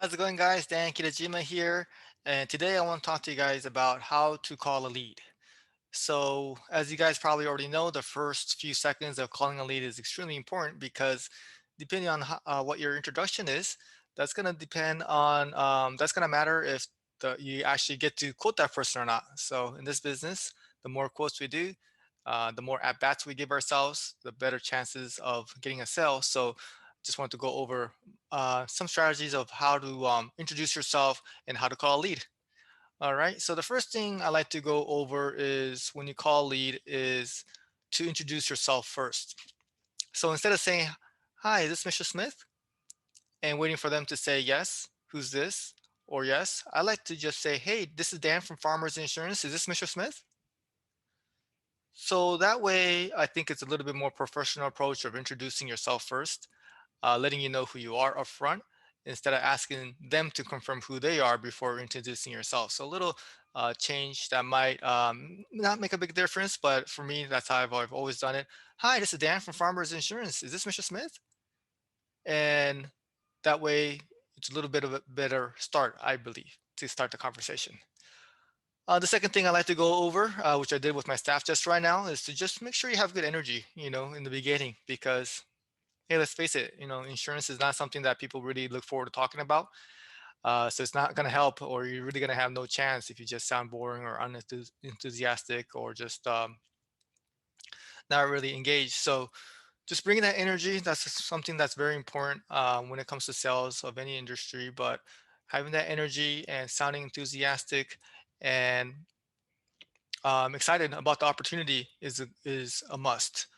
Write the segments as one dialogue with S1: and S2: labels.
S1: How's it going, guys? Dan Kitajima here, and today I want to talk to you guys about how to call a lead. So, as you guys probably already know, the first few seconds of calling a lead is extremely important because depending on what your introduction is, that's going to depend on that's going to matter if you actually get to quote that person or not. So, in this business, the more quotes we do, the more at bats we give ourselves, the better chances of getting a sale. So, just want to go over some strategies of how to introduce yourself and how to call a lead. All right. So the first thing I like to go over is when you call lead is to introduce yourself first. So instead of saying, "Hi, is this Mr. Smith?" and waiting for them to say yes, "Who's this?" or yes, I like to just say, "Hey, this is Dan from Farmers Insurance. Is this Mr. Smith?" So that way, I think it's a little bit more professional approach of introducing yourself first, letting you know who you are upfront instead of asking them to confirm who they are before introducing yourself. So a little change that might not make a big difference, but for me, that's how I've always done it. "Hi, this is Dan from Farmers Insurance. Is this Mr. Smith?" And that way, it's a little bit of a better start, I believe, to start the conversation. The second thing I like to go over, which I did with my staff just right now, is to just make sure you have good energy, in the beginning, because hey, let's face it, insurance is not something that people really look forward to talking about. So it's not going to help, or you're really going to have no chance if you just sound boring or unenthusiastic or just not really engaged. So just bringing that energy, that's something that's very important when it comes to sales of any industry. But having that energy and sounding enthusiastic and excited about the opportunity is a must.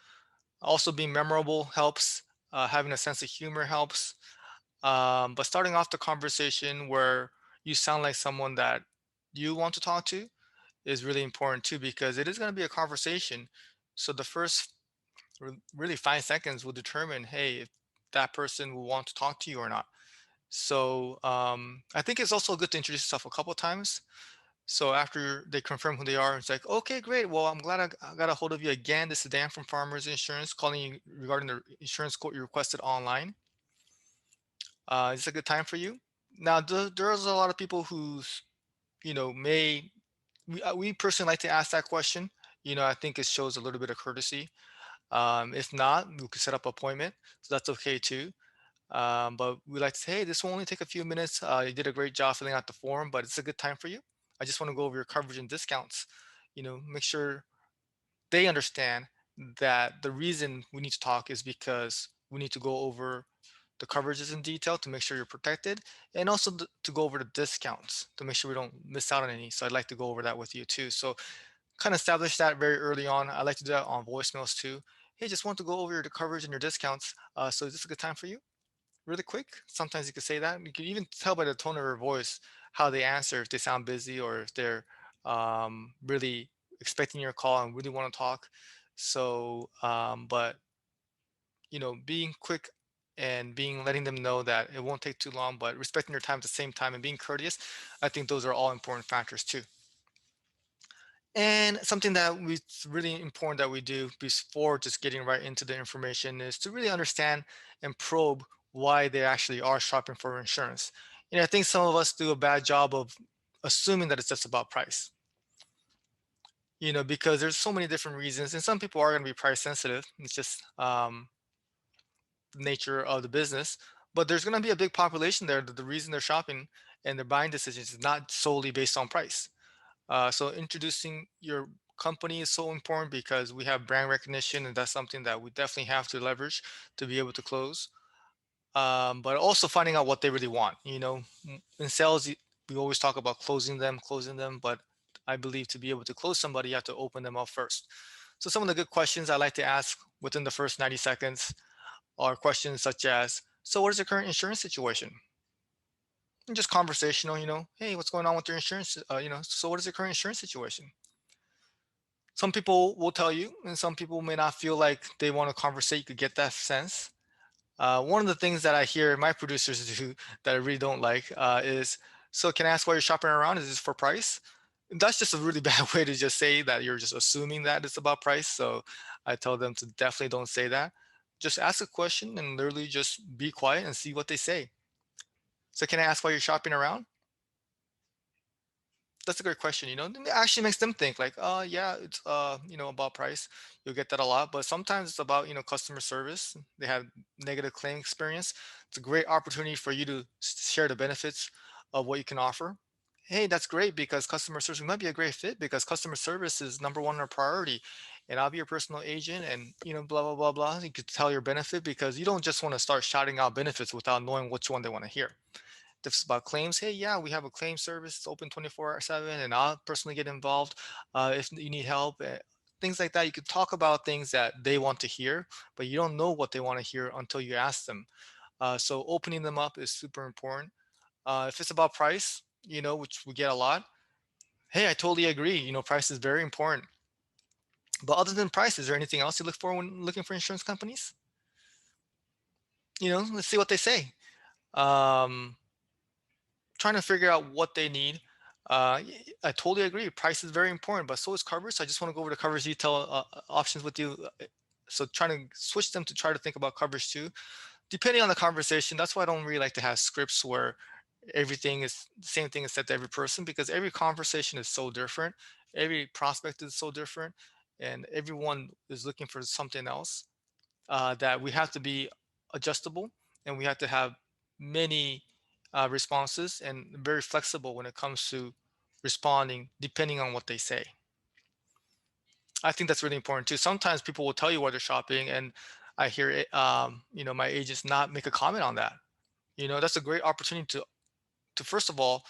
S1: Also, being memorable helps. Having a sense of humor helps. But starting off the conversation where you sound like someone that you want to talk to is really important too, because it is going to be a conversation. So the first really 5 seconds will determine, hey, if that person will want to talk to you or not. So I think it's also good to introduce yourself a couple of times. So after they confirm who they are, it's like, okay, great. Well, I'm glad I got a hold of you again. This is Dan from Farmers Insurance calling you regarding the insurance quote you requested online. Is this a good time for you? Now, there's a lot of people who's, may we personally like to ask that question. I think it shows a little bit of courtesy. If not, we could set up an appointment, so that's okay too. But we like to say, hey, this will only take a few minutes. You did a great job filling out the form, but it's a good time for you. I just want to go over your coverage and discounts. Make sure they understand that the reason we need to talk is because we need to go over the coverages in detail to make sure you're protected, and also to go over the discounts to make sure we don't miss out on any. So I'd like to go over that with you too. So kind of establish that very early on. I like to do that on voicemails too. Hey, just want to go over the coverage and your discounts. So is this a good time for you? Really quick. Sometimes you could say that. You can even tell by the tone of their voice how they answer, if they sound busy or if they're really expecting your call and really want to talk. So, but being quick and being letting them know that it won't take too long, but respecting their time at the same time and being courteous, I think those are all important factors too. And something that it's really important that we do before just getting right into the information is to really understand and probe why they actually are shopping for insurance. I think some of us do a bad job of assuming that it's just about price. Because there's so many different reasons, and some people are going to be price sensitive. It's just the nature of the business. But there's going to be a big population there that the reason they're shopping and their buying decisions is not solely based on price. So introducing your company is so important because we have brand recognition, and that's something that we definitely have to leverage to be able to close. But also finding out what they really want. In sales, we always talk about closing them, but I believe to be able to close somebody, you have to open them up first. So some of the good questions I like to ask within the first 90 seconds are questions such as, so what is your current insurance situation? And just conversational, hey, what's going on with your insurance? So what is your current insurance situation? Some people will tell you, and some people may not feel like they want to conversate. You could get that sense. One of the things that I hear my producers do that I really don't like is, so can I ask why you're shopping around? Is this for price? That's just a really bad way to just say that you're just assuming that it's about price. So I tell them to definitely don't say that. Just ask a question and literally just be quiet and see what they say. So can I ask why you're shopping around? That's a great question. It actually makes them think like, yeah, it's about price. You'll get that a lot, but sometimes it's about customer service. They have negative claim experience. It's a great opportunity for you to share the benefits of what you can offer. Hey, that's great because customer service might be a great fit because customer service is number one in our priority. And I'll be your personal agent and blah blah blah blah. You could tell your benefit because you don't just want to start shouting out benefits without knowing which one they want to hear. If it's about claims, hey, yeah, we have a claim service. It's open 24/7, and I'll personally get involved if you need help. Things like that. You could talk about things that they want to hear, but you don't know what they want to hear until you ask them. So opening them up is super important. If it's about price, which we get a lot, hey, I totally agree. Price is very important. But other than price, is there anything else you look for when looking for insurance companies? Let's see what they say. Um, Trying to figure out what they need. I totally agree. Price is very important, but so is coverage. So I just want to go over the coverage detail options with you. So trying to switch them to try to think about coverage too, depending on the conversation. That's why I don't really like to have scripts where everything is the same thing is said to every person because every conversation is so different. Every prospect is so different, and everyone is looking for something else that we have to be adjustable and we have to have many responses and very flexible when it comes to responding depending on what they say. I think that's really important too. Sometimes people will tell you where they're shopping and I hear it, my agents not make a comment on that. That's a great opportunity to first of all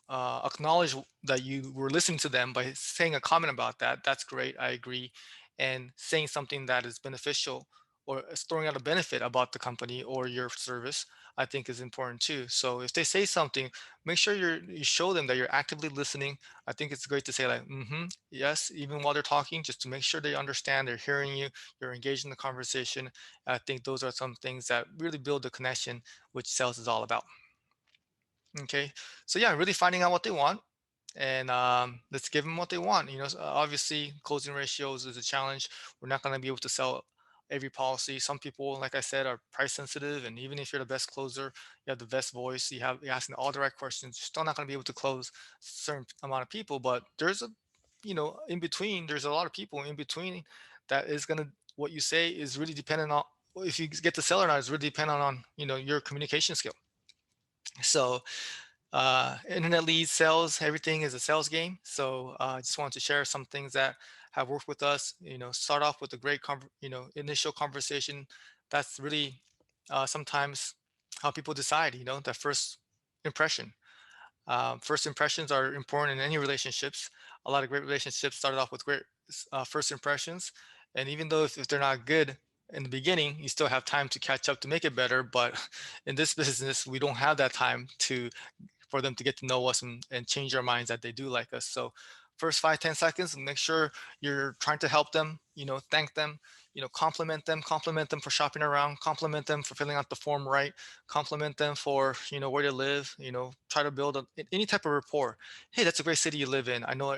S1: acknowledge that you were listening to them by saying a comment about that. That's great. I agree. And saying something that is beneficial or is throwing out a benefit about the company or your service, I think is important too. So if they say something, make sure you show them that you're actively listening. I think it's great to say like, yes, even while they're talking, just to make sure they understand, they're hearing you, you're engaged in the conversation. I think those are some things that really build the connection, which sales is all about. Okay. So yeah, really finding out what they want and let's give them what they want. Obviously closing ratios is a challenge. We're not going to be able to sell every policy. Some people, like I said, are price sensitive. And even if you're the best closer, you have the best voice, you're asking all the right questions, you're still not going to be able to close certain amount of people. But there's in between, there's a lot of people in between that is going to, what you say is really dependent on, if you get to sell or not, is really dependent on, your communication skill. So internet leads, sales, everything is a sales game. So I just wanted to share some things that have worked with us. Start off with a great initial conversation. That's really sometimes how people decide. That first impression. First impressions are important in any relationships. A lot of great relationships started off with great first impressions, and even though if they're not good in the beginning, you still have time to catch up to make it better. But in this business, we don't have that time to for them to get to know us and change their minds that they do like us. So first 5-10 seconds, make sure you're trying to help them, thank them, compliment them for shopping around, compliment them for filling out the form right, compliment them for, where they live, try to build any type of rapport. Hey, that's a great city you live in. I know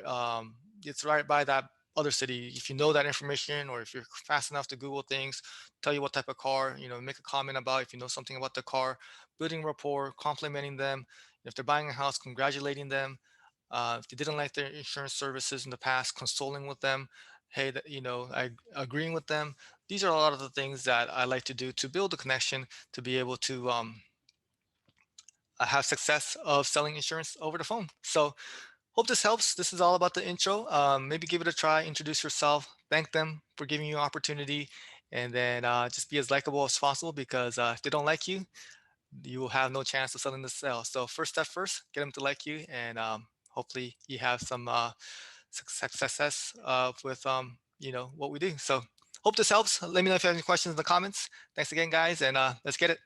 S1: it's right by that other city. If you know that information or if you're fast enough to Google things, tell you what type of car, make a comment about if you know something about the car, building rapport, complimenting them. If they're buying a house, congratulating them. If they didn't like their insurance services in the past, consoling with them. Hey, I agreeing with them. These are a lot of the things that I like to do to build a connection to be able to have success of selling insurance over the phone. So hope this helps. This is all about the intro. Maybe give it a try, introduce yourself, thank them for giving you an opportunity, and then just be as likable as possible because if they don't like you, you will have no chance of selling the sale. So first step first, get them to like you, and hopefully you have some success with what we do. So hope this helps. Let me know if you have any questions in the comments. Thanks again, guys, and let's get it.